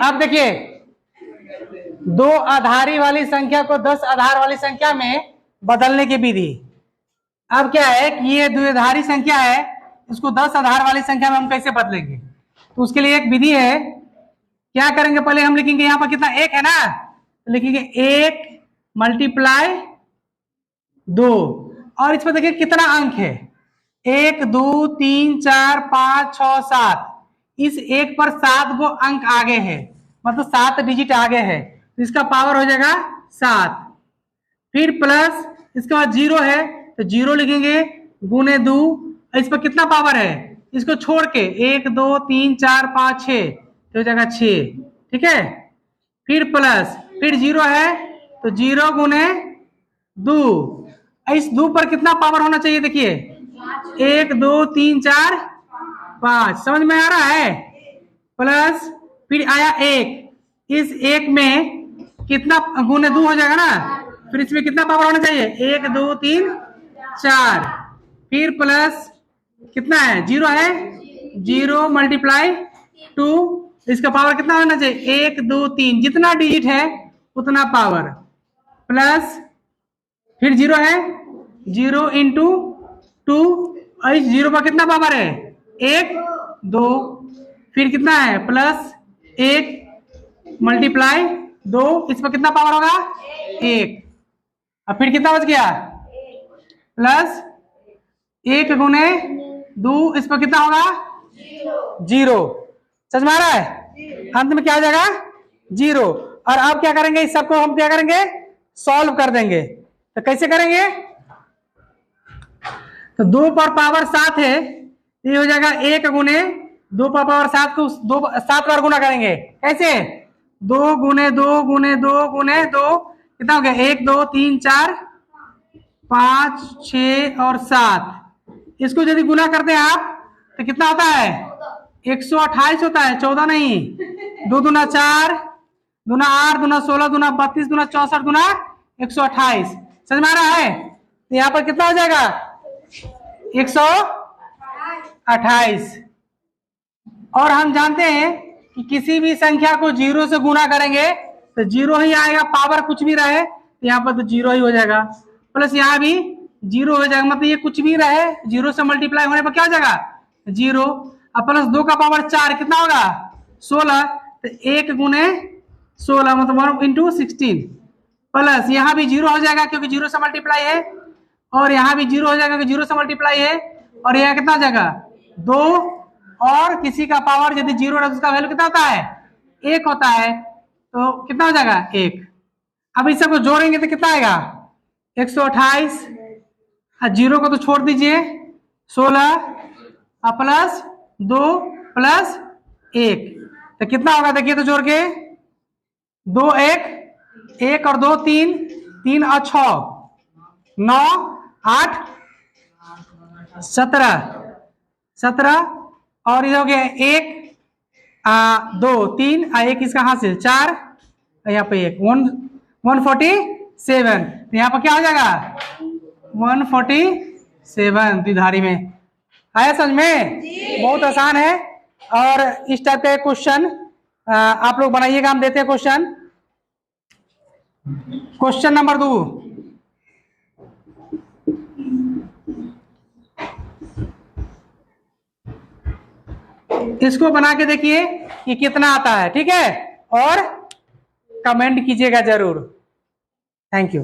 अब देखिए, 2 आधारी वाली संख्या को 10 आधार वाली संख्या में बदलने की विधि। अब क्या है कि ये द्विआधारी संख्या है, इसको 10 आधार वाली संख्या में हम कैसे बदलेंगे? तो उसके लिए एक विधि है। क्या करेंगे, पहले हम लिखेंगे यहाँ पर कितना 1 है ना, तो लिखेंगे 1 मल्टीप्लाई 2, और इस पर देखिए कितना अंक है, 1 2 3 4 5 6 7। इस 1 पर 7 गो अंक आगे है, मतलब 7 डिजिट आगे है, तो इसका पावर हो जाएगा 7। फिर प्लस इसके बाद 0 है तो 0 लिखेंगे, गुने 2, इस पर कितना पावर है, इसको छोड़ के 1 2 3 4 5 6, तो हो जाएगा 6। ठीक है, फिर प्लस, फिर 0 है तो 0 गुने 2, इस 2 पर कितना पावर होना चाहिए, देखिए 1 2 3 4 5, समझ में आ रहा है? प्लस फिर आया 1, इस 1 में कितना गुने 2 हो जाएगा ना, फिर इसमें कितना पावर होना चाहिए, 1 2 3 4, फिर प्लस कितना है, 0 है, 0 मल्टीप्लाई 2, इसका पावर कितना होना चाहिए, 1 2 3, जितना डिजिट है उतना पावर, प्लस फिर 0 है, 0 इंटू 2, और इस 0 पर कितना पावर है, 1 2, फिर कितना है, प्लस 1 मल्टीप्लाई 2, इस पर कितना पावर होगा, 1, अब फिर कितना बच गया, प्लस 1 गुने 2, इस पर कितना होगा, 0। समझ में आ रहा है? अंत में क्या हो जाएगा, 0। और अब क्या करेंगे, इस सबको हम क्या करेंगे, सॉल्व कर देंगे। तो कैसे करेंगे, तो 2 पर पावर 7 है, ये हो जाएगा 1 गुने 2 पर पावर 7 को 7 बार गुना करेंगे। कैसे, 2 गुने 2 गुने 2 गुने 2, कितना हो गया, 1 2 3 4 5 6 और 7। इसको यदि गुना करते हैं आप तो कितना होता है, 128 होता है, 14 नहीं। 2 दूना 4, दूना 8, दूना 16, दूना 32, दूना 64, दूना 128। समझ में आ रहा है? तो यहाँ पर कितना हो जाएगा, 128। और हम जानते हैं कि किसी भी संख्या को 0 से गुना करेंगे तो 0 ही आएगा, पावर कुछ भी रहे तो यहाँ पर तो 0 ही हो जाएगा। प्लस यहाँ भी 0 हो जाएगा, मतलब ये कुछ भी रहे 0 से मल्टीप्लाई होने पर क्या हो जाएगा, 0। अब प्लस 2 का पावर 4 कितना होगा, 16, तो 1 गुने 16 मतलब 1 इंटू 16, प्लस यहाँ भी 0 हो जाएगा क्योंकि 0 से मल्टीप्लाई है, और यहाँ भी 0 हो जाएगा क्योंकि 0 से मल्टीप्लाई है, और यहाँ कितना हो जाएगा, 2, और किसी का पावर यदि 0 है तो उसका वैल्यू कितना होता है, 1 होता है, तो कितना हो जाएगा, 1। अब इस सबको जोड़ेंगे तो कितना आएगा, 128, 0 को तो छोड़ दीजिए, 16 प्लस 2 प्लस 1, तो कितना होगा, देखिए तो जोड़ के 2 1 और 2 3, 3 और 6 9 8 17, और ये हो गया 1 2 3 1 इसका हासिल 4, यहाँ पे 147, तो यहाँ पर क्या हो जाएगा, 147 द्विधारी में। आया समझ में? बहुत आसान है। और इस टाइप के क्वेश्चन आप लोग बनाइएगा, हम देते हैं क्वेश्चन। क्वेश्चन नंबर 2, इसको बना के देखिए कि कितना आता है, ठीक है, और कमेंट कीजिएगा जरूर। Thank you.